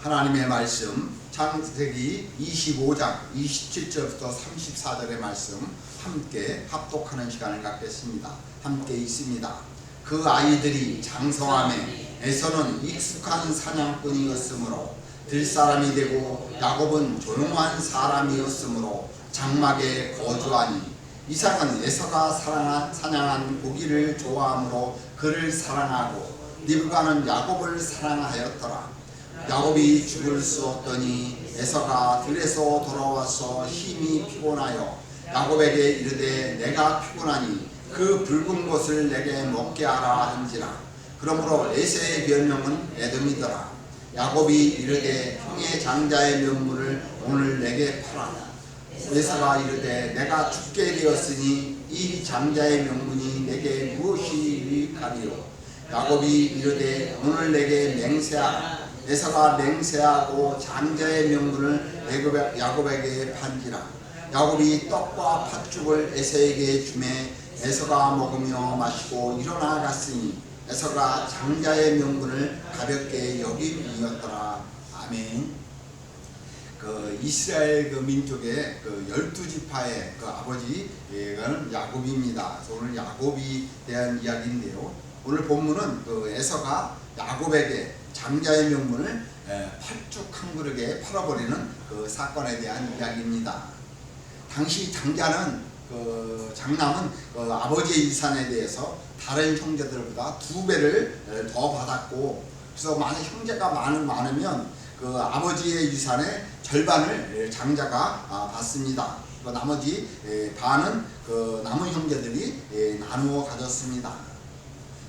하나님의 말씀 창세기 25장 27절부터 34절의 말씀 함께 합독하는 시간을 갖겠습니다. 함께 있습니다. 그 아이들이 장성함에 에서는 익숙한 사냥꾼이었으므로 들사람이 되고 야곱은 조용한 사람이었으므로 장막에 거주하니 이삭은 에서가 사냥한 고기를 좋아하므로 그를 사랑하고 리브가는 야곱을 사랑하였더라. 야곱이 죽을 수 없더니 에서가 들에서 돌아와서 힘이 피곤하여 야곱에게 이르되 내가 피곤하니 그 붉은 것을 내게 먹게 하라 한지라. 그러므로 에서의 별명은 에돔이더라. 야곱이 이르되 형의 장자의 면물을 오늘 내게 팔아라. 에서가 이르되 내가 죽게 되었으니 이 장자의 명분이 내게 무엇이 가리요. 야곱이 이르되 오늘 내게 맹세하라. 에서가 맹세하고 장자의 명분을 야곱에게 판지라. 야곱이 떡과 팥죽을 에서에게 주매 에서가 먹으며 마시고 일어나 갔으니 에서가 장자의 명분을 가볍게 여김이었더라. 아멘. 이스라엘 민족의 12지파의 아버지는 야곱입니다. 오늘 야곱에 대한 이야기인데요. 오늘 본문은 에서가 야곱에게 장자의 명분을 팥죽 한 그릇에 팔아버리는 사건에 대한 이야기입니다. 당시 장남은 아버지의 유산에 대해서 다른 형제들보다 2배를 더 받았고, 그래서 만약 형제가 많으면 아버지의 유산의 절반을 장자가 받습니다. 나머지 반은 남은 형제들이 나누어 가졌습니다.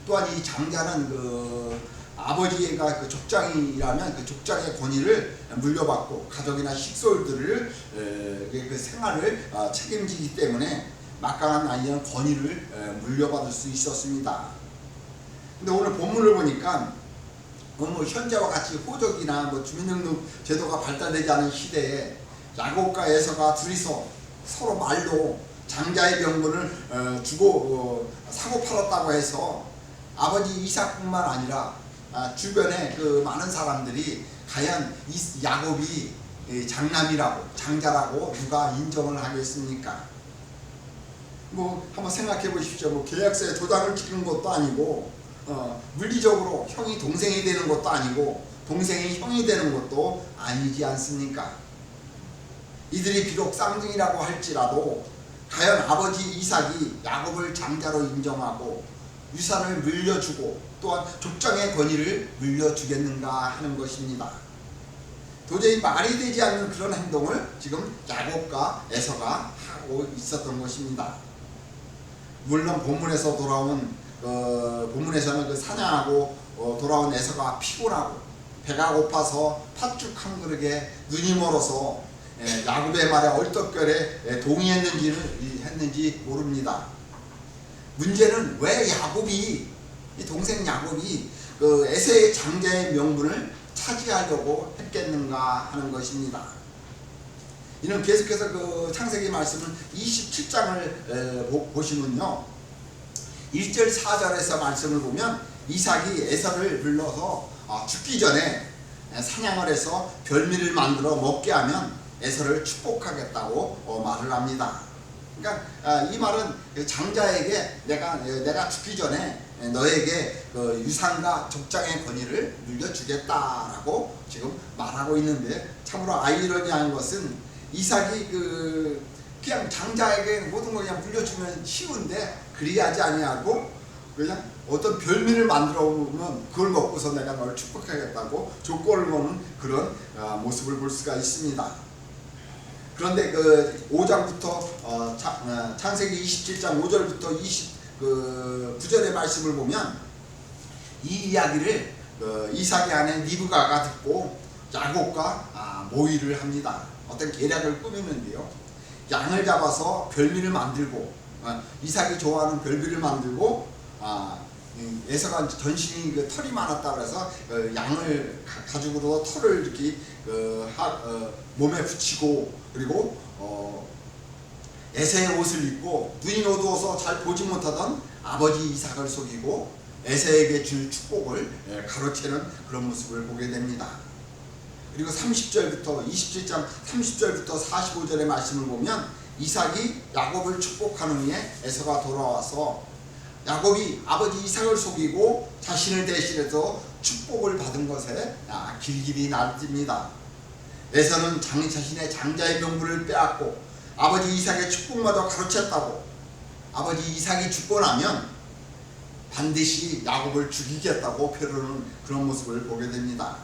또한 이 장자는 아버지가 족장이라면 족장의 권위를 물려받고 가족이나 식솔들을 생활을 책임지기 때문에 막강한 아이는 권위를 물려받을 수 있었습니다. 근데 오늘 본문을 보니까 현재와 같이 호적이나 주민등록 제도가 발달되지 않은 시대에 야곱과 에서가 둘이서 서로 말로 장자의 명분을 주고 사고 팔았다고 해서 아버지 이삭뿐만 아니라 주변에 많은 사람들이 과연 야곱이 장남이라고 장자라고 누가 인정을 하겠습니까? 한번 생각해 보십시오. 계약서에 도장을 찍은 것도 아니고 물리적으로 형이 동생이 되는 것도 아니고 동생이 형이 되는 것도 아니지 않습니까? 이들이 비록 쌍둥이라고 할지라도 과연 아버지 이삭이 야곱을 장자로 인정하고 유산을 물려주고 또한 족장의 권위를 물려주겠는가 하는 것입니다. 도저히 말이 되지 않는 그런 행동을 지금 야곱과 에서가 하고 있었던 것입니다. 물론 본문에서 돌아온 본문에서는 사냥하고 돌아온 에서가 피곤하고 배가 고파서 팥죽 한 그릇에 눈이 멀어서 야곱의 말에 얼떨결에 동의했는지 모릅니다. 문제는 왜 야곱이 이 동생 야곱이 에서의 장자의 명분을 차지하려고 했겠는가 하는 것입니다. 이는 계속해서 창세기 말씀을 27장을 보시면요, 1절 4절에서 말씀을 보면 이삭이 에서를 불러서 죽기 전에 사냥을 해서 별미를 만들어 먹게 하면 에서를 축복하겠다고 말을 합니다. 그러니까 이 말은 장자에게 내가 죽기 전에 너에게 유산과 족장의 권위를 물려주겠다라고 지금 말하고 있는데, 참으로 아이러니한 것은 이삭이 그냥 장자에게 모든 걸 그냥 물려주면 쉬운데 그리 하지 아니하고 그냥 어떤 별미를 만들어 오면 그걸 먹고서 내가 너를 축복하겠다고 조건을 거는 그런 모습을 볼 수가 있습니다. 그런데 5장부터 창세기 27장 5절부터 29절의 말씀을 보면 이 이야기를 이삭의 아내 리브가가 듣고 야곱과 모의를 합니다. 어떤 계략을 꾸미는데요, 양을 잡아서 별미를 만들고 이삭이 좋아하는 별미를 만들고 에서가 전신이 털이 많았다 그래서 양을 가지고도 털을 이렇게 몸에 붙이고, 그리고 에서의 옷을 입고 눈이 어두워서 잘 보지 못하던 아버지 이삭을 속이고 에서에게 줄 축복을 가로채는 그런 모습을 보게 됩니다. 그리고 30절부터 27장 30절부터 45절의 말씀을 보면 이삭이 야곱을 축복한 후에 에서가 돌아와서 야곱이 아버지 이삭을 속이고 자신을 대신해서 축복을 받은 것에 길길이 날립니다. 에서는 자신의 장자의 명분을 빼앗고 아버지 이삭의 축복마저 가로챘다고 아버지 이삭이 죽고 나면 반드시 야곱을 죽이겠다고 표현하는 그런 모습을 보게 됩니다.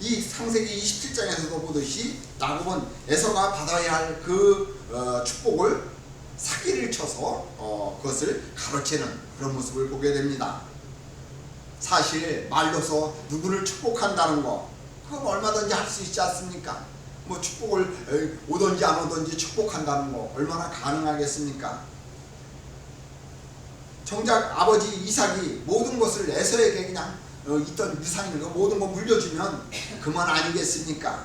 이 창세기 27장에서도 보듯이 야곱은 에서가 받아야 할 그 축복을 사기를 쳐서 그것을 가로채는 그런 모습을 보게 됩니다. 사실 말로서 누구를 축복한다는 거 그건 얼마든지 할 수 있지 않습니까? 뭐 축복을 오든지 안 오든지 축복한다는 거 얼마나 가능하겠습니까? 정작 아버지 이삭이 모든 것을 에서에게 그냥 있던 유산을 모든 거 물려주면 그만 아니겠습니까?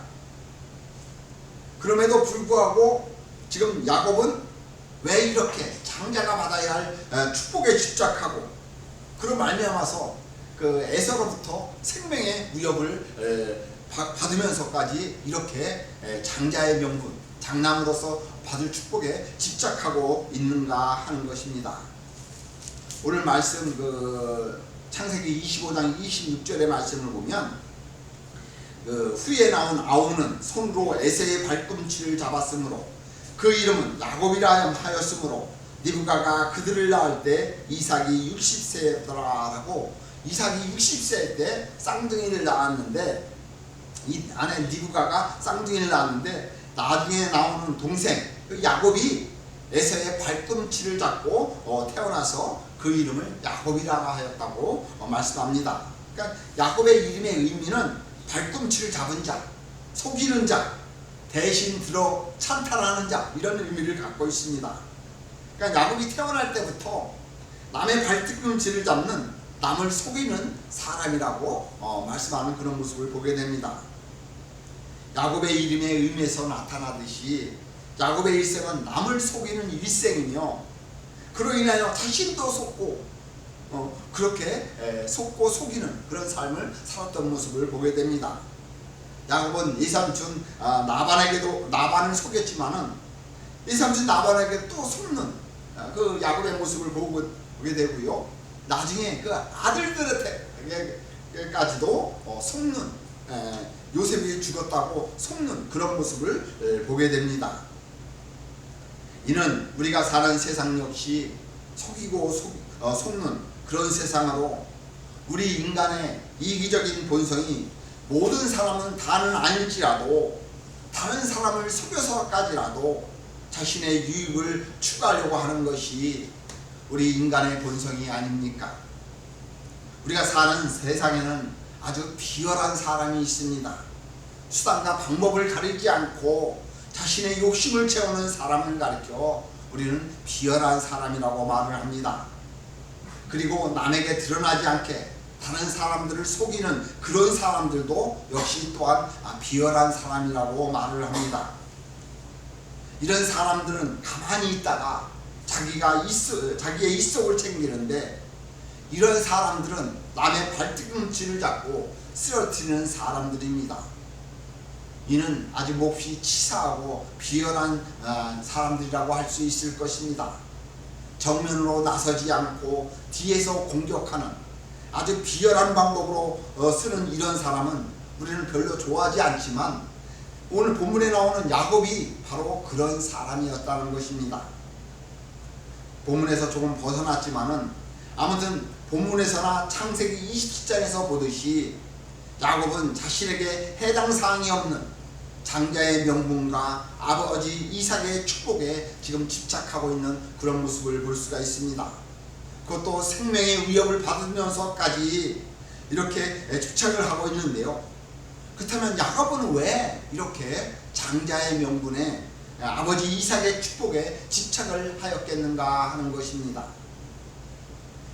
그럼에도 불구하고 지금 야곱은 왜 이렇게 장자가 받아야 할 축복에 집착하고 그로 말미암아서 그 에서로부터 생명의 위협을 받으면서까지 이렇게 장자의 명분, 장남으로서 받을 축복에 집착하고 있는가 하는 것입니다. 오늘 말씀 창세기 25장 26절의 말씀을 보면 후에 나온 아우는 손으로 에서의 발꿈치를 잡았으므로 그 이름은 야곱이라 하였으므로 리브가가 그들을 낳을 때 이삭이 60세였더라라고 이삭이 60세 때 쌍둥이를 낳았는데 이 아내 리브가가 쌍둥이를 낳았는데 나중에 나오는 동생 야곱이 에서의 발꿈치를 잡고 태어나서 그 이름을 야곱이라고 하였다고 말씀합니다. 그러니까 야곱의 이름의 의미는 발꿈치를 잡은 자, 속이는 자, 대신 들어 찬탈하는 자 이런 의미를 갖고 있습니다. 그러니까 야곱이 태어날 때부터 남의 발꿈치를 잡는 남을 속이는 사람이라고 말씀하는 그런 모습을 보게 됩니다. 야곱의 이름의 의미에서 나타나듯이 야곱의 일생은 남을 속이는 일생이며 그로 인하여 자신도 속고 그렇게 속고 속이는 그런 삶을 살았던 모습을 보게 됩니다. 야곱은 이삼촌 나반을 속였지만은 이삼촌 나반에게 또 속는 그 야곱의 모습을 보게 되고요. 나중에 그 아들들한테까지도 속는 요셉이 죽었다고 속는 그런 모습을 보게 됩니다. 이는 우리가 사는 세상 역시 속이고 속는 그런 세상으로 우리 인간의 이기적인 본성이 모든 사람은 다는 아닐지라도 다른 사람을 속여서까지라도 자신의 유익을 추구하려고 하는 것이 우리 인간의 본성이 아닙니까? 우리가 사는 세상에는 아주 비열한 사람이 있습니다. 수단과 방법을 가리지 않고 자신의 욕심을 채우는 사람을 가리켜 우리는 비열한 사람이라고 말을 합니다. 그리고 남에게 드러나지 않게 다른 사람들을 속이는 그런 사람들도 역시 또한 비열한 사람이라고 말을 합니다. 이런 사람들은 가만히 있다가 자기의 입속을 챙기는데 이런 사람들은 남의 발뒤꿈치를 잡고 쓰러뜨리는 사람들입니다. 이는 아주 몹시 치사하고 비열한 사람들이라고 할 수 있을 것입니다. 정면으로 나서지 않고 뒤에서 공격하는 아주 비열한 방법으로 쓰는 이런 사람은 우리는 별로 좋아하지 않지만 오늘 본문에 나오는 야곱이 바로 그런 사람이었다는 것입니다. 본문에서 조금 벗어났지만은 아무튼 본문에서나 창세기 27장에서 보듯이 야곱은 자신에게 해당 사항이 없는 장자의 명분과 아버지 이삭의 축복에 지금 집착하고 있는 그런 모습을 볼 수가 있습니다. 그것도 생명의 위협을 받으면서까지 이렇게 집착을 하고 있는데요. 그렇다면 야곱은 왜 이렇게 장자의 명분에 아버지 이삭의 축복에 집착을 하였겠는가 하는 것입니다.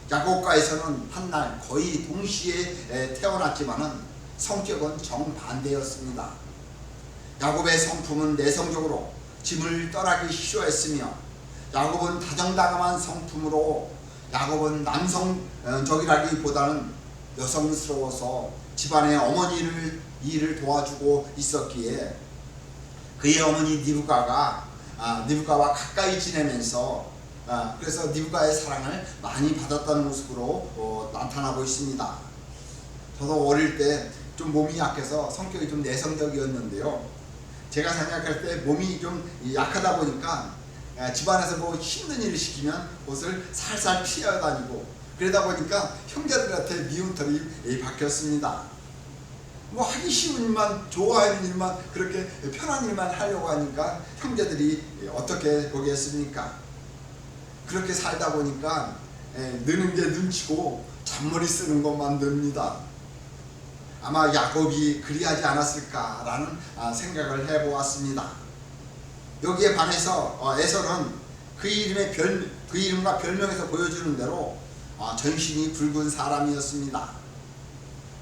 야곱과에서는 한날 거의 동시에 태어났지만은 성격은 정반대였습니다. 야곱의 성품은 내성적으로 짐을 떠나기 싫어했으며 야곱은 다정다감한 성품으로 야곱은 남성적이라기보다는 여성스러워서 집안의 어머니를 일을 도와주고 있었기에 그의 어머니 니브가와 가까이 지내면서 그래서 니브가의 사랑을 많이 받았다는 모습으로 나타나고 있습니다. 저도 어릴 때 좀 몸이 약해서 성격이 좀 내성적이었는데요. 제가 생각할 때 몸이 좀 약하다 보니까 집안에서 뭐 힘든 일을 시키면 그것을 살살 피해 다니고 그러다 보니까 형제들한테 미운 털이 박혔습니다. 뭐 하기 쉬운 일만, 좋아하는 일만, 그렇게 편한 일만 하려고 하니까 형제들이 어떻게 보겠습니까? 그렇게 살다 보니까 느는 게 눈치고 잔머리 쓰는 것만 듭니다. 아마 야곱이 그리하지 않았을까라는 생각을 해보았습니다. 여기에 반해서 에서는 그 이름과 별명에서 보여주는 대로 전신이 붉은 사람이었습니다.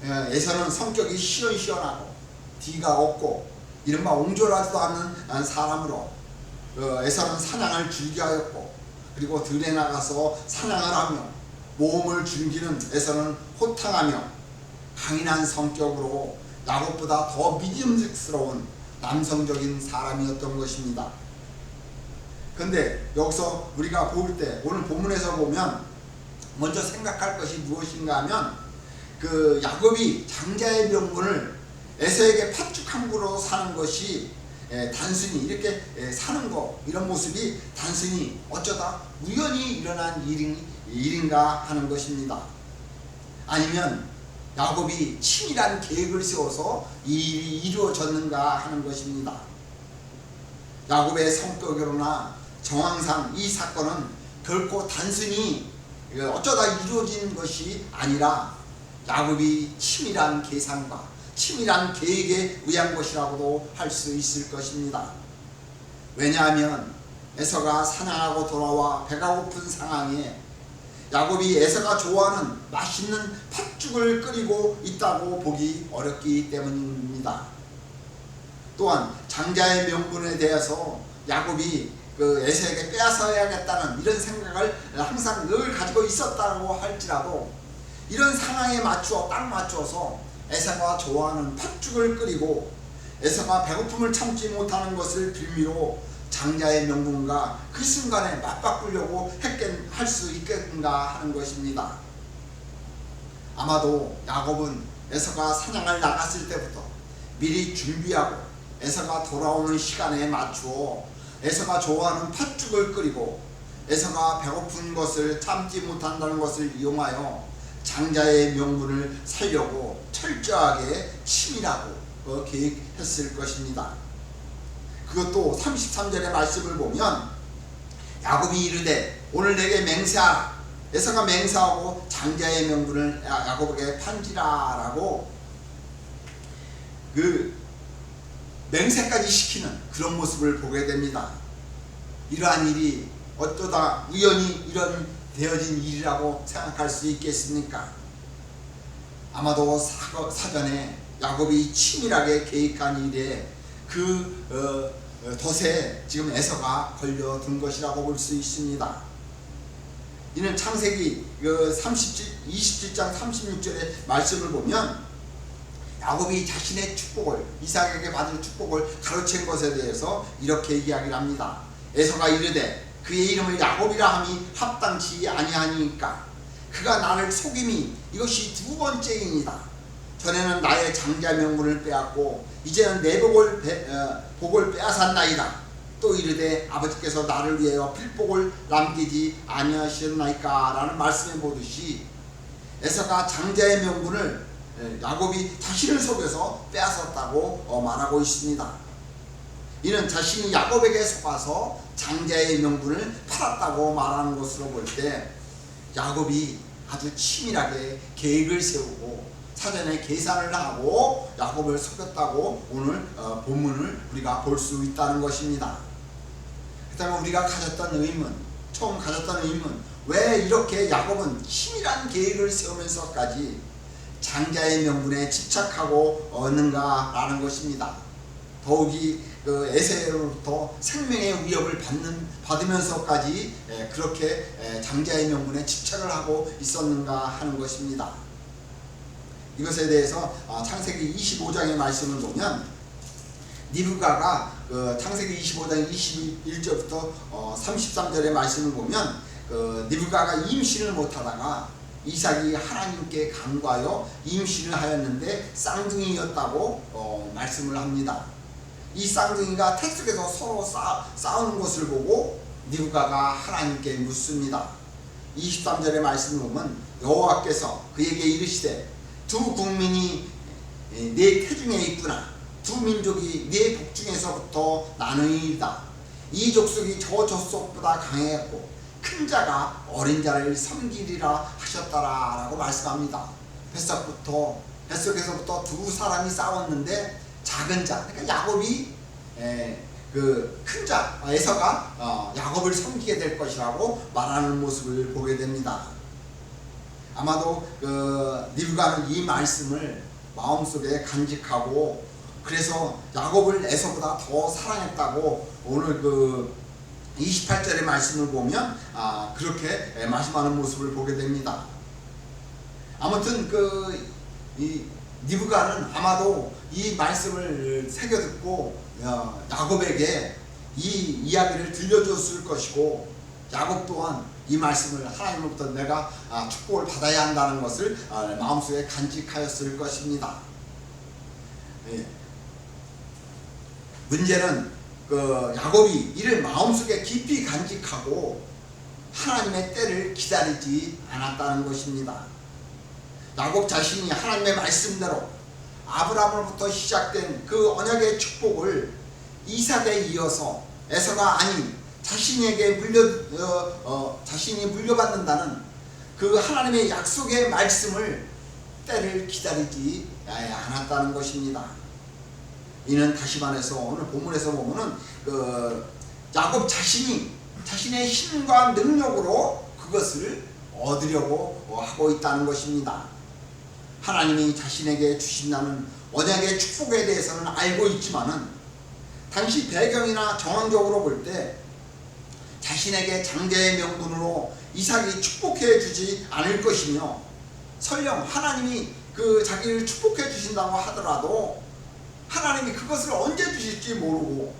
에서는 성격이 시원시원하고 뒤가 없고 이른바 옹졸하지도 않는 사람으로 에서는 사냥을 즐겨하였고 그리고 들에 나가서 사냥을 하며 모험을 즐기는 에서는 호탕하며 강인한 성격으로 야곱보다 더 믿음직스러운 남성적인 사람이었던 것입니다. 근데 여기서 우리가 볼 때 오늘 본문에서 보면 먼저 생각할 것이 무엇인가 하면 그 야곱이 장자의 명분을 에서에게 팥죽함으로 사는 것이 단순히 이렇게 사는 것 이런 모습이 단순히 어쩌다 우연히 일어난 일인가 하는 것입니다. 아니면 야곱이 치밀한 계획을 세워서 이 일이 이루어졌는가 하는 것입니다. 야곱의 성격으로나 정황상 이 사건은 결코 단순히 어쩌다 이루어진 것이 아니라 야곱이 치밀한 계산과 치밀한 계획에 의한 것이라고도 할 수 있을 것입니다. 왜냐하면 에서가 사냥하고 돌아와 배가 고픈 상황에 야곱이 에서가 좋아하는 맛있는 팥죽을 끓이고 있다고 보기 어렵기 때문입니다. 또한 장자의 명분에 대해서 야곱이 그 에서에게 빼앗아야겠다는 이런 생각을 항상 늘 가지고 있었다고 할지라도 이런 상황에 딱 맞춰서 에서가 좋아하는 팥죽을 끓이고 에서가 배고픔을 참지 못하는 것을 빌미로 장자의 명분과 그 순간에 맞바꾸려고 할 수 있겠는가 하는 것입니다. 아마도 야곱은 에서가 사냥을 나갔을 때부터 미리 준비하고 에서가 돌아오는 시간에 맞추어 에서가 좋아하는 팥죽을 끓이고 에서가 배고픈 것을 참지 못한다는 것을 이용하여 장자의 명분을 살려고 철저하게 치밀하고 계획했을 것입니다. 그것도 33절의 말씀을 보면 야곱이 이르되 오늘 내게 맹세하라. 에서가 맹세하고 장자의 명분을 야곱에게 판지라 라고 그 맹세까지 시키는 그런 모습을 보게 됩니다. 이러한 일이 어쩌다 우연히 되어진 일이라고 생각할 수 있겠습니까? 아마도 사전에 야곱이 치밀하게 계획한 일에 그 덫에 지금 에서가 걸려든 것이라고 볼 수 있습니다. 이는 창세기 27장 36절의 말씀을 보면 야곱이 자신의 축복을 이삭에게 받은 축복을 가로챈 것에 대해서 이렇게 이야기를 합니다. 에서가 이르되 그의 이름을 야곱이라 함이 합당치 아니하니까 그가 나를 속임이 이것이 두 번째이니이다. 전에는 나의 장자 명분을 빼앗고 이제는 내 복을 빼앗았나이다. 또 이르되 아버지께서 나를 위하여 필복을 남기지 아니하셨나이까 라는 말씀해 보듯이 에서가 장자의 명분을 야곱이 자신을 속여서 빼앗았다고 말하고 있습니다. 이는 자신이 야곱에게 속아서 장자의 명분을 팔았다고 말하는 것으로 볼 때 야곱이 아주 치밀하게 계획을 세우고 사전에 계산을 하고 야곱을 속였다고 오늘 본문을 우리가 볼 수 있다는 것입니다. 그 다음에 우리가 처음 가졌던 의문, 왜 이렇게 야곱은 치밀한 계획을 세우면서까지 장자의 명분에 집착하고 얻는가 라는 것입니다. 더욱이 그 에서로부터 생명의 위협을 받으면서까지 그렇게 장자의 명분에 집착을 하고 있었는가 하는 것입니다. 이것에 대해서 창세기 25장의 말씀을 보면 리브가가 창세기 25장 21절부터 33절의 말씀을 보면 리브가가 임신을 못하다가 이삭이 하나님께 간구하여 임신을 하였는데 쌍둥이였다고 말씀을 합니다. 이 쌍둥이가 태 속에서 서로 싸우는 것을 보고 리브가가 하나님께 묻습니다. 23절의 말씀을 보면 여호와께서 그에게 이르시되 두 국민이 내 태중에 있구나. 두 민족이 내 복중에서부터 나누리이다. 이 족속이 저 족속보다 강해했고 큰 자가 어린 자를 섬기리라 하셨더라 라고 말씀합니다. 뱃속에서부터 두 사람이 싸웠는데 작은 자, 그러니까 야곱이 그 큰 자 에서가 야곱을 섬기게 될 것이라고 말하는 모습을 보게 됩니다. 아마도 리브가는 이 말씀을 마음속에 간직하고 그래서 야곱을 에서보다 더 사랑했다고 오늘 28절의 말씀을 보면 그렇게 말씀하는 모습을 보게 됩니다. 아무튼 이 리브가는 아마도 이 말씀을 새겨 듣고 야곱에게 이 이야기를 들려줬을 것이고 야곱 또한 이 말씀을 하나님으로부터 내가 축복을 받아야 한다는 것을 마음속에 간직하였을 것입니다. 문제는 야곱이 이를 마음속에 깊이 간직하고 하나님의 때를 기다리지 않았다는 것입니다. 야곱 자신이 하나님의 말씀대로 아브라함으로부터 시작된 그 언약의 축복을 이삭에 이어서 에서가 아닌 자신이 물려받는다는 그 하나님의 약속의 말씀을 때를 기다리지 않았다는 것입니다. 이는 다시 말해서 오늘 본문에서 보면은 야곱 자신이 자신의 힘과 능력으로 그것을 얻으려고 하고 있다는 것입니다. 하나님이 자신에게 주신다는 언약의 축복에 대해서는 알고 있지만은 당시 배경이나 정황적으로 볼 때 자신에게 장자의 명분으로 이삭이 축복해 주지 않을 것이며 설령 하나님이 자기를 축복해 주신다고 하더라도 하나님이 그것을 언제 주실지 모르고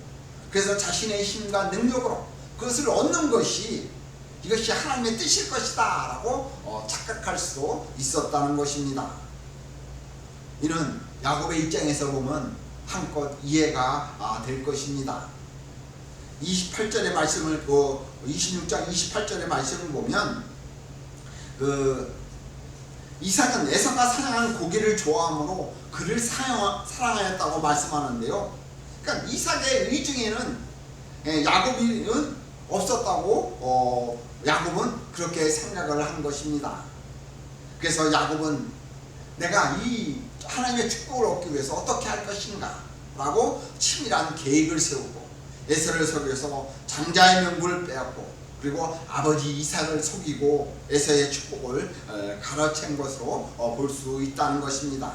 그래서 자신의 힘과 능력으로 그것을 얻는 것이 이것이 하나님의 뜻일 것이다 라고 착각할 수도 있었다는 것입니다. 이는 야곱의 입장에서 보면 한껏 이해가 될 것입니다. 28절의 말씀을 26장 28절의 말씀을 보면 이삭은 에서가 사냥한 고기를 좋아하므로 그를 사랑하였다고 말씀하는데요. 그러니까 이삭의 의중에는 야곱은 없었다고 야곱은 그렇게 생각을 한 것입니다. 그래서 야곱은 내가 이 하나님의 축복을 얻기 위해서 어떻게 할 것인가 라고 치밀한 계획을 세우고 에서를 속여서 장자의 명분을 빼앗고 그리고 아버지 이삭을 속이고 에서의 축복을 가로챈 것으로 볼 수 있다는 것입니다.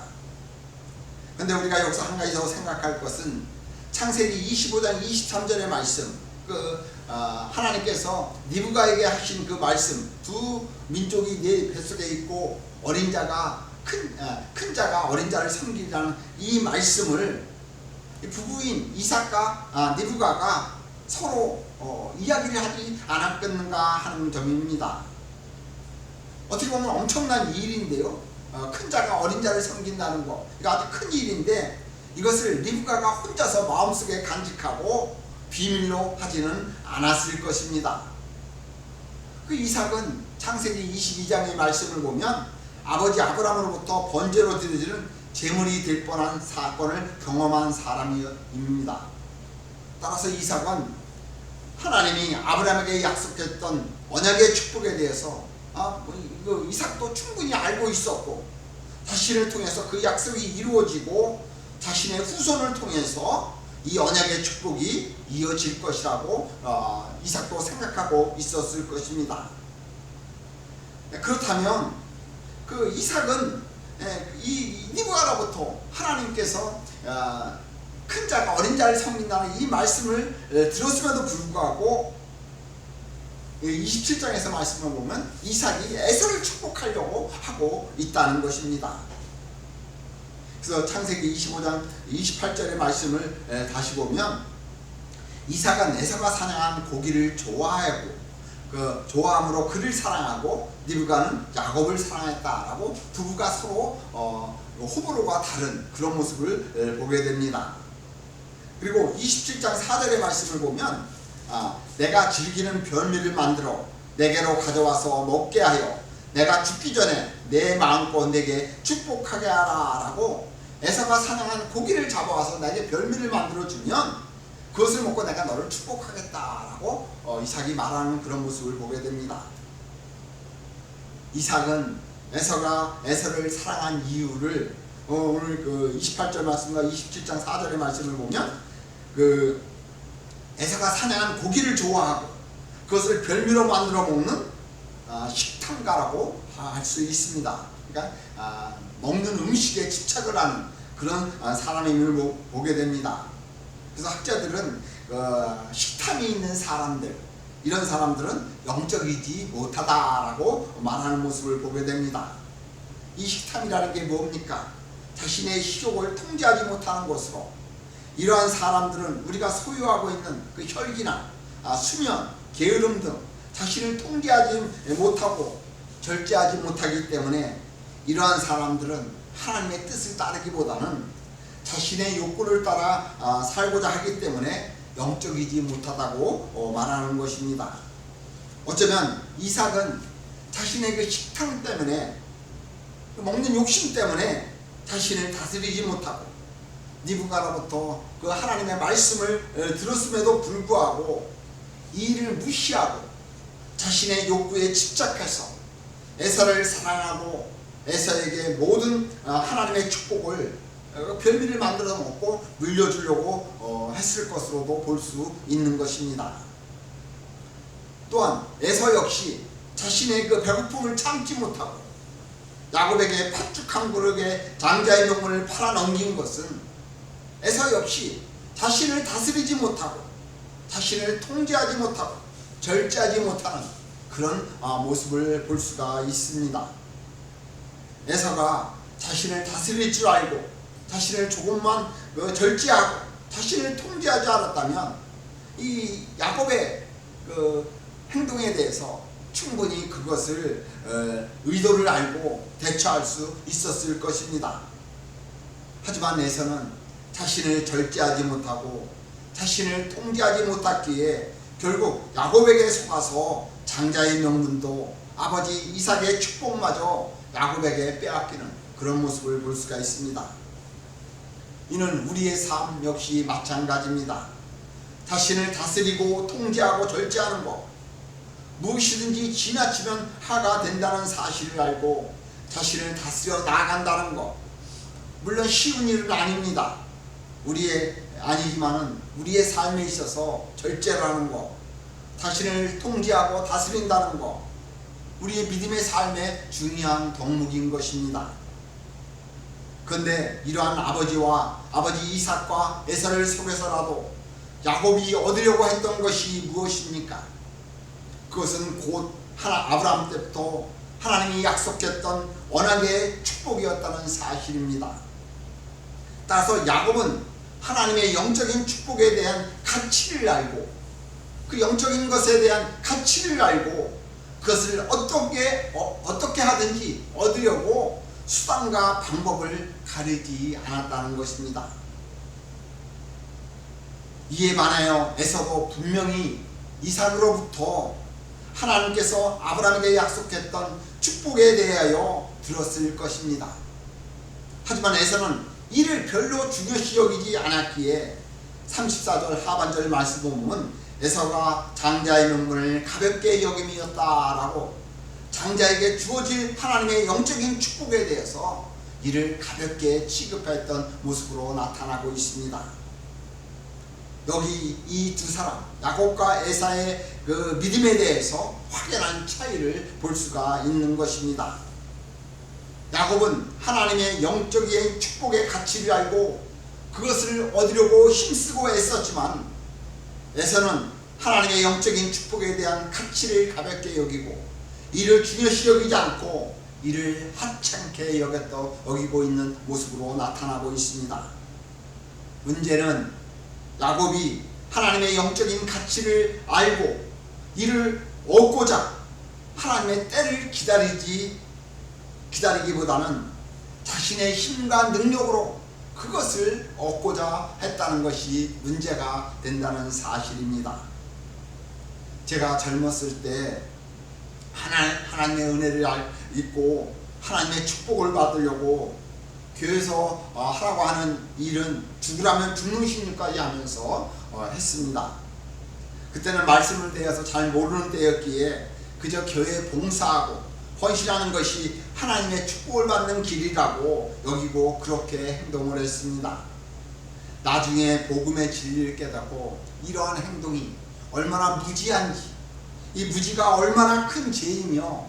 그런데 우리가 여기서 한 가지 더 생각할 것은 창세기 25장 23절의 말씀 하나님께서 리브가에게 하신 그 말씀 두 민족이 내 뱃속에 있고 어린 자가 큰 자가 어린 자를 섬기라는 이 말씀을 부부인 이삭과 리브가가 서로 이야기를 하지 않았겠는가 하는 점입니다. 어떻게 보면 엄청난 일인데요. 큰 자가 어린 자를 섬긴다는 거 이거 아주 큰 일인데 이것을 리브가가 혼자서 마음속에 간직하고 비밀로 하지는 않았을 것입니다. 그 이삭은 창세기 22장의 말씀을 보면 아버지 아브라함으로부터 번제로 드려지는 제물이 될 뻔한 사건을 경험한 사람입니다. 따라서 이삭은 하나님이 아브라함에게 약속했던 언약의 축복에 대해서 이삭도 충분히 알고 있었고 자신을 통해서 그 약속이 이루어지고 자신의 후손을 통해서 이 언약의 축복이 이어질 것이라고 이삭도 생각하고 있었을 것입니다. 그렇다면 그 이삭은 이 리브가로부터 하나님께서 큰 자가 어린 자를 섬긴다는 이 말씀을 들었음에도 불구하고 27장에서 말씀을 보면 이삭이 에서를 축복하려고 하고 있다는 것입니다. 그래서 창세기 25장 28절의 말씀을 다시 보면 이삭은 에서가 사냥한 고기를 좋아하고 좋아함으로 그를 사랑하고 리브가는 야곱을 사랑했다라고 부부가 서로 호불호가 다른 그런 모습을 보게 됩니다. 그리고 27장 4절의 말씀을 보면 내가 즐기는 별미를 만들어 내게로 가져와서 먹게 하여 내가 죽기 전에 내 마음껏 내게 축복하게 하라 라고 에서가 사냥한 고기를 잡아와서 내게 별미를 만들어주면 그것을 먹고 내가 너를 축복하겠다라고 이삭이 말하는 그런 모습을 보게 됩니다. 이삭은 에서가 에서를 사랑한 이유를 오늘 그 28절 말씀과 27장 4절의 말씀을 보면 에서가 사냥한 고기를 좋아하고 그것을 별미로 만들어 먹는 식탐가라고 할 수 있습니다. 그러니까 먹는 음식에 집착을 하는 그런 사람임을 보게 됩니다. 그래서 학자들은 식탐이 있는 사람들, 이런 사람들은 영적이지 못하다라고 말하는 모습을 보게 됩니다. 이 식탐이라는 게 뭡니까? 자신의 식욕을 통제하지 못하는 것으로 이러한 사람들은 우리가 소유하고 있는 그 혈기나 수면, 게으름 등 자신을 통제하지 못하고 절제하지 못하기 때문에 이러한 사람들은 하나님의 뜻을 따르기보다는 자신의 욕구를 따라 살고자 하기 때문에 영적이지 못하다고 말하는 것입니다. 어쩌면 이삭은 자신의 그 식탐 때문에 먹는 욕심 때문에 자신을 다스리지 못하고 리브가로부터 그 하나님의 말씀을 들었음에도 불구하고 이 일을 무시하고 자신의 욕구에 집착해서 에서를 사랑하고 에서에게 모든 하나님의 축복을 별미를 만들어 먹고 물려주려고 했을 것으로도 볼 수 있는 것입니다. 또한 에서 역시 자신의 그 배고픔을 참지 못하고 야곱에게 팥죽 한 그릇에 장자의 명분을 팔아 넘긴 것은 에서 역시 자신을 다스리지 못하고 자신을 통제하지 못하고 절제하지 못하는 그런 모습을 볼 수가 있습니다. 에서가 자신을 다스릴 줄 알고 자신을 조금만 절제하고 자신을 통제하지 않았다면 이 야곱의 그 행동에 대해서 충분히 그것을 의도를 알고 대처할 수 있었을 것입니다. 하지만 에서는 자신을 절제하지 못하고 자신을 통제하지 못했기에 결국 야곱에게 속아서 장자의 명분도 아버지 이삭의 축복마저 야곱에게 빼앗기는 그런 모습을 볼 수가 있습니다. 이는 우리의 삶 역시 마찬가지입니다. 자신을 다스리고 통제하고 절제하는 것, 무엇이든지 지나치면 하가 된다는 사실을 알고 자신을 다스려 나아간다는 것, 물론 쉬운 일은 아닙니다. 아니지만은 우리의 삶에 있어서 절제라는 것, 자신을 통제하고 다스린다는 것, 우리의 믿음의 삶의 중요한 덕목인 것입니다. 그런데 이러한 아버지 이삭과 에서를 속여서라도 야곱이 얻으려고 했던 것이 무엇입니까? 그것은 곧 아브라함 때부터 하나님이 약속했던 언약의 축복이었다는 사실입니다. 따라서 야곱은 하나님의 영적인 축복에 대한 가치를 알고 그 영적인 것에 대한 가치를 알고 그것을 어떻게 하든지 얻으려고 수단과 방법을 가리지 않았다는 것입니다. 이에 반하여 에서도 분명히 이삭으로부터 하나님께서 아브라함에게 약속했던 축복에 대하여 들었을 것입니다. 하지만 에서는 이를 별로 중요시 여기지 않았기에 34절 하반절 말씀 보면 에서가 장자의 명분을 가볍게 여김이었다라고 장자에게 주어질 하나님의 영적인 축복에 대해서 이를 가볍게 취급했던 모습으로 나타나고 있습니다. 여기 이 두 사람 야곱과 에사의 그 믿음에 대해서 확연한 차이를 볼 수가 있는 것입니다. 야곱은 하나님의 영적인 축복의 가치를 알고 그것을 얻으려고 힘쓰고 애썼지만 에서는 하나님의 영적인 축복에 대한 가치를 가볍게 여기고 이를 중요시 여기지 않고 이를 하찮게 여기고 있는 모습으로 나타나고 있습니다. 문제는 야곱이 하나님의 영적인 가치를 알고 이를 얻고자 하나님의 때를 기다리기보다는 자신의 힘과 능력으로 그것을 얻고자 했다는 것이 문제가 된다는 사실입니다. 제가 젊었을 때 하나님의 은혜를 입고 하나님의 축복을 받으려고 교회에서 하라고 하는 일은 죽으라면 죽는 신유까지 하면서 했습니다. 그때는 말씀을 대해서 잘 모르는 때였기에 그저 교회에 봉사하고 헌신하는 것이 하나님의 축복을 받는 길이라고 여기고 그렇게 행동을 했습니다. 나중에 복음의 진리를 깨닫고 이러한 행동이 얼마나 무지한지, 이 무지가 얼마나 큰 죄이며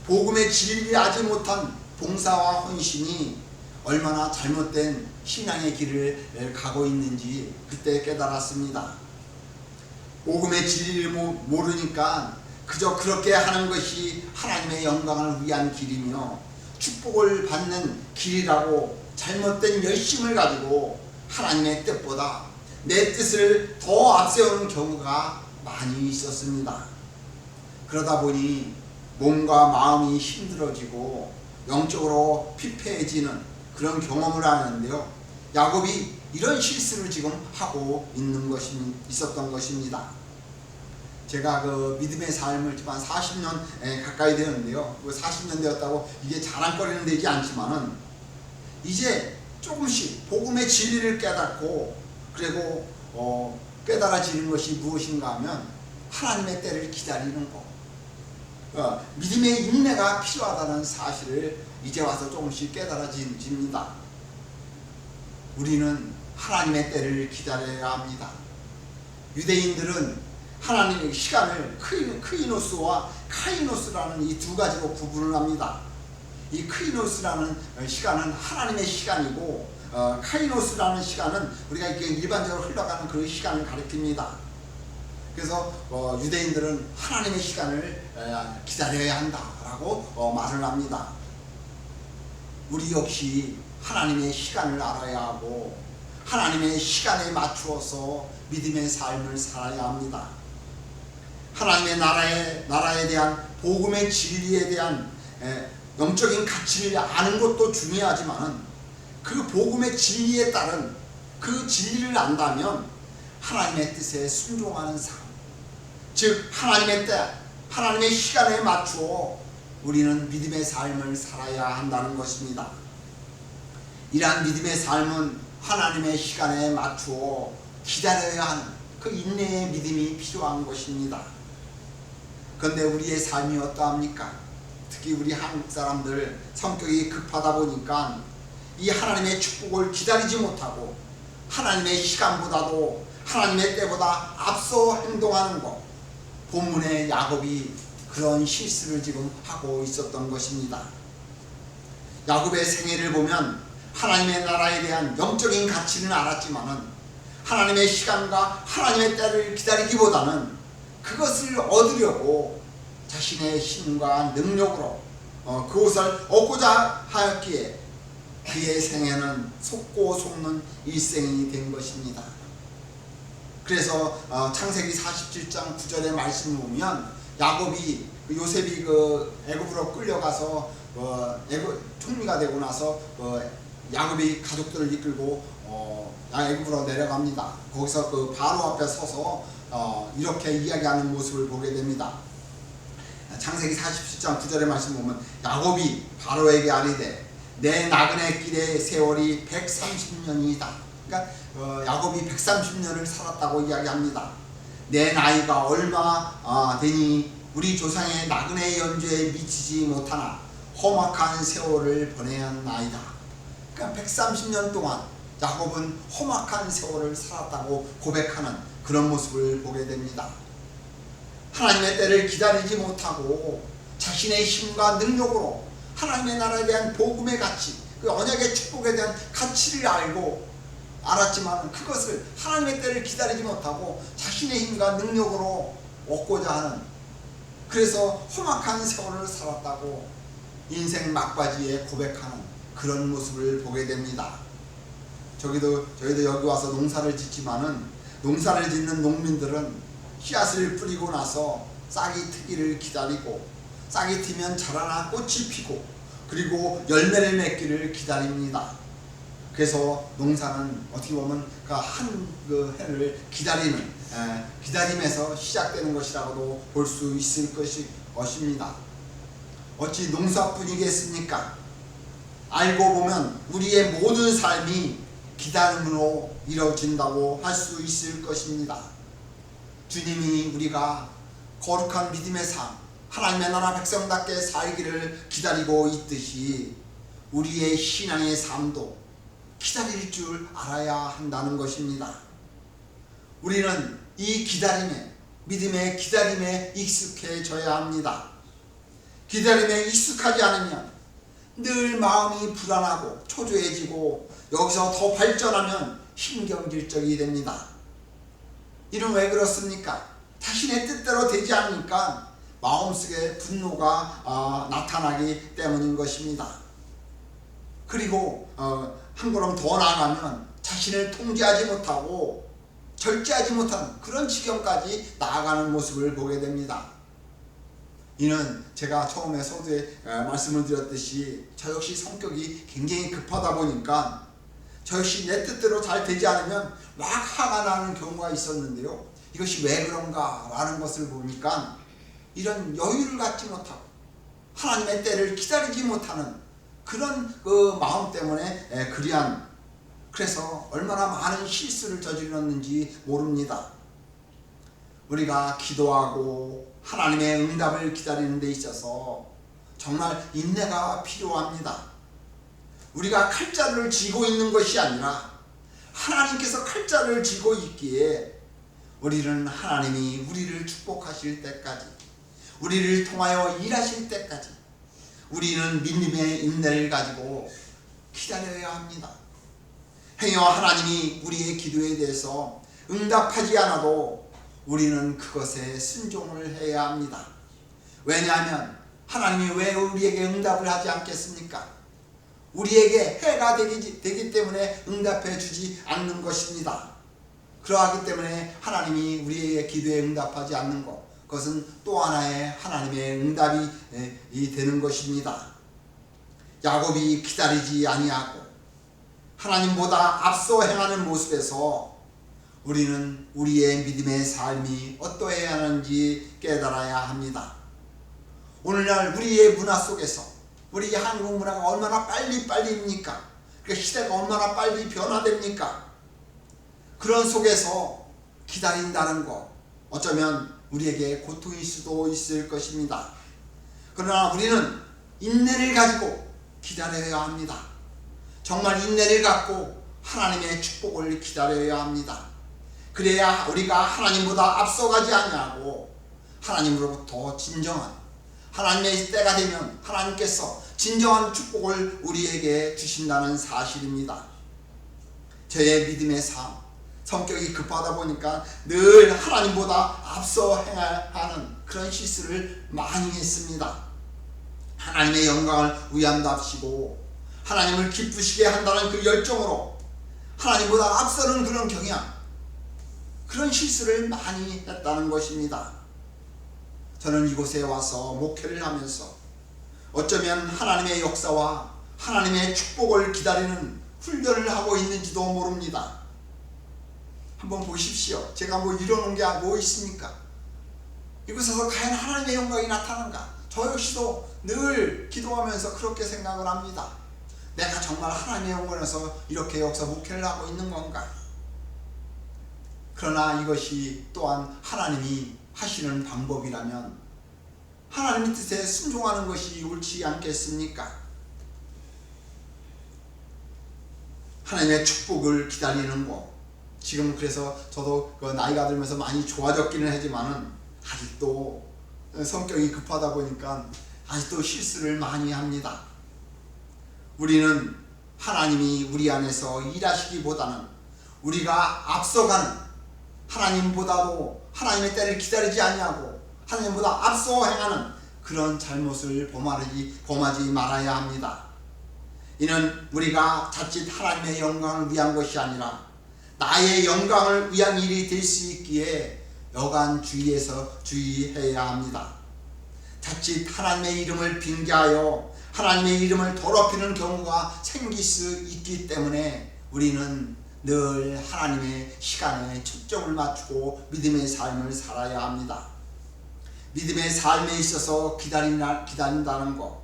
복음의 진리를 알지 못한 봉사와 헌신이 얼마나 잘못된 신앙의 길을 가고 있는지 그때 깨달았습니다. 복음의 진리를 모르니까 그저 그렇게 하는 것이 하나님의 영광을 위한 길이며 축복을 받는 길이라고 잘못된 열심을 가지고 하나님의 뜻보다 내 뜻을 더 앞세우는 경우가 많이 있었습니다. 그러다 보니 몸과 마음이 힘들어지고 영적으로 피폐해지는 그런 경험을 하는데요. 야곱이 이런 실수를 지금 하고 있었던 것입니다. 제가 그 믿음의 삶을 한 40년 가까이 되었는데요. 40년 되었다고 이게 자랑거리는 되지 않지만은 이제 조금씩 복음의 진리를 깨닫고 그리고 깨달아지는 것이 무엇인가 하면 하나님의 때를 기다리는 것, 믿음의 인내가 필요하다는 사실을 이제 와서 조금씩 깨달아집니다. 우리는 하나님의 때를 기다려야 합니다. 유대인들은 하나님의 시간을 크이노스와 카이노스라는 이 두 가지로 구분을 합니다. 이 크이노스라는 시간은 하나님의 시간이고 카이노스라는 시간은 우리가 일반적으로 흘러가는 그 시간을 가리킵니다. 그래서 유대인들은 하나님의 시간을 기다려야 한다라고 말을 합니다. 우리 역시 하나님의 시간을 알아야 하고 하나님의 시간에 맞추어서 믿음의 삶을 살아야 합니다. 하나님의 나라에 대한 복음의 진리에 대한 영적인 가치를 아는 것도 중요하지만 그 복음의 진리에 따른 그 진리를 안다면 하나님의 뜻에 순종하는 삶, 즉 하나님의 때, 하나님의 시간에 맞추어 우리는 믿음의 삶을 살아야 한다는 것입니다. 이러한 믿음의 삶은 하나님의 시간에 맞추어 기다려야 하는 그 인내의 믿음이 필요한 것입니다. 그런데 우리의 삶이 어떠합니까? 특히 우리 한국 사람들 성격이 급하다 보니까 이 하나님의 축복을 기다리지 못하고 하나님의 시간보다도 하나님의 때보다 앞서 행동하는 것, 본문의 야곱이 그런 실수를 지금 하고 있었던 것입니다. 야곱의 생애를 보면 하나님의 나라에 대한 영적인 가치는 알았지만은 하나님의 시간과 하나님의 때를 기다리기보다는 그것을 얻으려고 자신의 힘과 능력으로 그것을 얻고자 하였기에 그의 생애는 속고 속는 일생이 된 것입니다. 그래서 창세기 47장 9절의 말씀을 보면 야곱이 요셉이 애굽으로 끌려가서 총리가 되고 나서 야곱이 가족들을 이끌고 애굽으로 내려갑니다. 거기서 그 바로 앞에 서서 이렇게 이야기하는 모습을 보게 됩니다. 창세기 47장 9절의 말씀 보면 야곱이 바로에게 아뢰되 내 나그네 길의 세월이 130년이다. 그러니까 야곱이 130년을 살았다고 이야기합니다. 내 나이가 얼마 되니 우리 조상의 나그네 연주에 미치지 못하나 험악한 세월을 보내었나이다. 그러니까 130년 동안 야곱은 험악한 세월을 살았다고 고백하는 그런 모습을 보게 됩니다. 하나님의 때를 기다리지 못하고 자신의 힘과 능력으로 하나님의 나라에 대한 복음의 가치, 그 언약의 축복에 대한 가치를 알았지만 그것을 하나님의 때를 기다리지 못하고 자신의 힘과 능력으로 얻고자 하는, 그래서 험악한 세월을 살았다고 인생 막바지에 고백하는 그런 모습을 보게 됩니다. 저희도 여기 와서 농사를 짓지만은 농사를 짓는 농민들은 씨앗을 뿌리고 나서 싹이 트기를 기다리고 싹이 트면 자라나 꽃이 피고 그리고 열매를 맺기를 기다립니다. 그래서 농사는 어떻게 보면 한 해를 기다림에서 시작되는 것이라고도 볼 수 있을 것입니다. 어찌 농사뿐이겠습니까? 알고 보면 우리의 모든 삶이 기다림으로 이루어진다고 할 수 있을 것입니다. 주님이 우리가 거룩한 믿음의 삶, 하나님의 나라 백성답게 살기를 기다리고 있듯이 우리의 신앙의 삶도 기다릴 줄 알아야 한다는 것입니다. 우리는 이 기다림에, 믿음의 기다림에 익숙해져야 합니다. 기다림에 익숙하지 않으면 늘 마음이 불안하고 초조해지고 여기서 더 발전하면 신경질적이 됩니다. 이는 왜 그렇습니까? 자신의 뜻대로 되지 않으니까 마음속에 분노가 나타나기 때문인 것입니다. 그리고 한 걸음 더 나아가면 자신을 통제하지 못하고 절제하지 못하는 그런 지경까지 나아가는 모습을 보게 됩니다. 이는 제가 처음에 서두에 말씀을 드렸듯이 저 역시 성격이 굉장히 급하다 보니까 저 역시 내 뜻대로 잘 되지 않으면 막 화가 나는 경우가 있었는데요. 이것이 왜 그런가 라는 것을 보니까 이런 여유를 갖지 못하고 하나님의 때를 기다리지 못하는 그런 마음 때문에 그래서 얼마나 많은 실수를 저질렀는지 모릅니다. 우리가 기도하고 하나님의 응답을 기다리는 데 있어서 정말 인내가 필요합니다. 우리가 칼자루를 쥐고 있는 것이 아니라 하나님께서 칼자루를 쥐고 있기에 우리는 하나님이 우리를 축복하실 때까지, 우리를 통하여 일하실 때까지 우리는 믿음의 인내를 가지고 기다려야 합니다. 행여 하나님이 우리의 기도에 대해서 응답하지 않아도 우리는 그것에 순종을 해야 합니다. 왜냐하면 하나님이 왜 우리에게 응답을 하지 않겠습니까? 우리에게 해가 되기 때문에 응답해 주지 않는 것입니다. 그러하기 때문에 하나님이 우리의 기도에 응답하지 않는 것, 그것은 또 하나의 하나님의 응답이 되는 것입니다. 야곱이 기다리지 아니하고 하나님보다 앞서 행하는 모습에서 우리는 우리의 믿음의 삶이 어떠해야 하는지 깨달아야 합니다. 오늘날 우리의 문화 속에서 우리 한국 문화가 얼마나 빨리빨리입니까? 그 시대가 얼마나 빨리 변화됩니까? 그런 속에서 기다린다는 것, 어쩌면 우리에게 고통일 수도 있을 것입니다. 그러나 우리는 인내를 가지고 기다려야 합니다. 정말 인내를 갖고 하나님의 축복을 기다려야 합니다. 그래야 우리가 하나님보다 앞서가지 아니하고 하나님으로부터 진정한 하나님의 때가 되면 하나님께서 진정한 축복을 우리에게 주신다는 사실입니다. 저의 믿음의 삶, 성격이 급하다 보니까 늘 하나님보다 앞서 행하는 그런 실수를 많이 했습니다. 하나님의 영광을 위한답시고 하나님을 기쁘시게 한다는 그 열정으로 하나님보다 앞서는 그런 경향, 그런 실수를 많이 했다는 것입니다. 저는 이곳에 와서 목회를 하면서 어쩌면 하나님의 역사와 하나님의 축복을 기다리는 훈련을 하고 있는지도 모릅니다. 한번 보십시오. 제가 이뤄놓은 게 뭐 있습니까? 이곳에서 과연 하나님의 영광이 나타난가? 저 역시도 늘 기도하면서 그렇게 생각을 합니다. 내가 정말 하나님의 영광에서 이렇게 역사 목회를 하고 있는 건가? 그러나 이것이 또한 하나님이 하시는 방법이라면 하나님의 뜻에 순종하는 것이 옳지 않겠습니까? 하나님의 축복을 기다리는 것, 지금 그래서 저도 나이가 들면서 많이 좋아졌기는 하지만은 아직도 성격이 급하다 보니까 아직도 실수를 많이 합니다. 우리는 하나님이 우리 안에서 일하시기보다는 우리가 앞서가는, 하나님보다도 하나님의 때를 기다리지 아니하고 하나님보다 앞서 행하는 그런 잘못을 범하지 말아야 합니다. 이는 우리가 자칫 하나님의 영광을 위한 것이 아니라 나의 영광을 위한 일이 될 수 있기에 여간 주의해야 합니다. 자칫 하나님의 이름을 빙자하여 하나님의 이름을 더럽히는 경우가 생길 수 있기 때문에 우리는 늘 하나님의 시간에 초점을 맞추고 믿음의 삶을 살아야 합니다. 믿음의 삶에 있어서 기다린다는 것,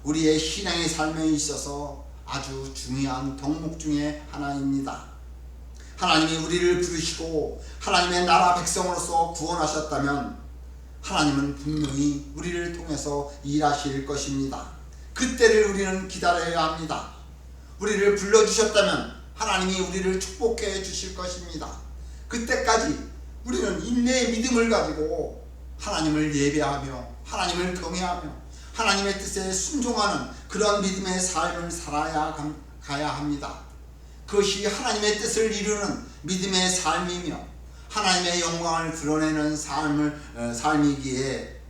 우리의 신앙의 삶에 있어서 아주 중요한 덕목 중에 하나입니다. 하나님이 우리를 부르시고 하나님의 나라 백성으로서 구원하셨다면 하나님은 분명히 우리를 통해서 일하실 것입니다. 그때를 우리는 기다려야 합니다. 우리를 불러주셨다면 하나님이 우리를 축복해 주실 것입니다. 그때까지 우리는 인내의 믿음을 가지고 하나님을 예배하며 하나님을 경외하며 하나님의 뜻에 순종하는 그런 믿음의 삶을 가야 합니다. 그것이 하나님의 뜻을 이루는 믿음의 삶이며 하나님의 영광을 드러내는 삶이기에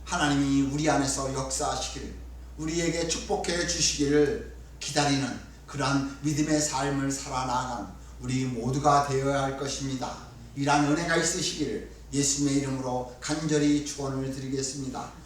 하나님이 우리 안에서 역사하시기를, 우리에게 축복해 주시기를 기다리는 그러한 믿음의 삶을 살아나가는 우리 모두가 되어야 할 것입니다. 이러한 은혜가 있으시기를 예수님의 이름으로 간절히 축원을 드리겠습니다.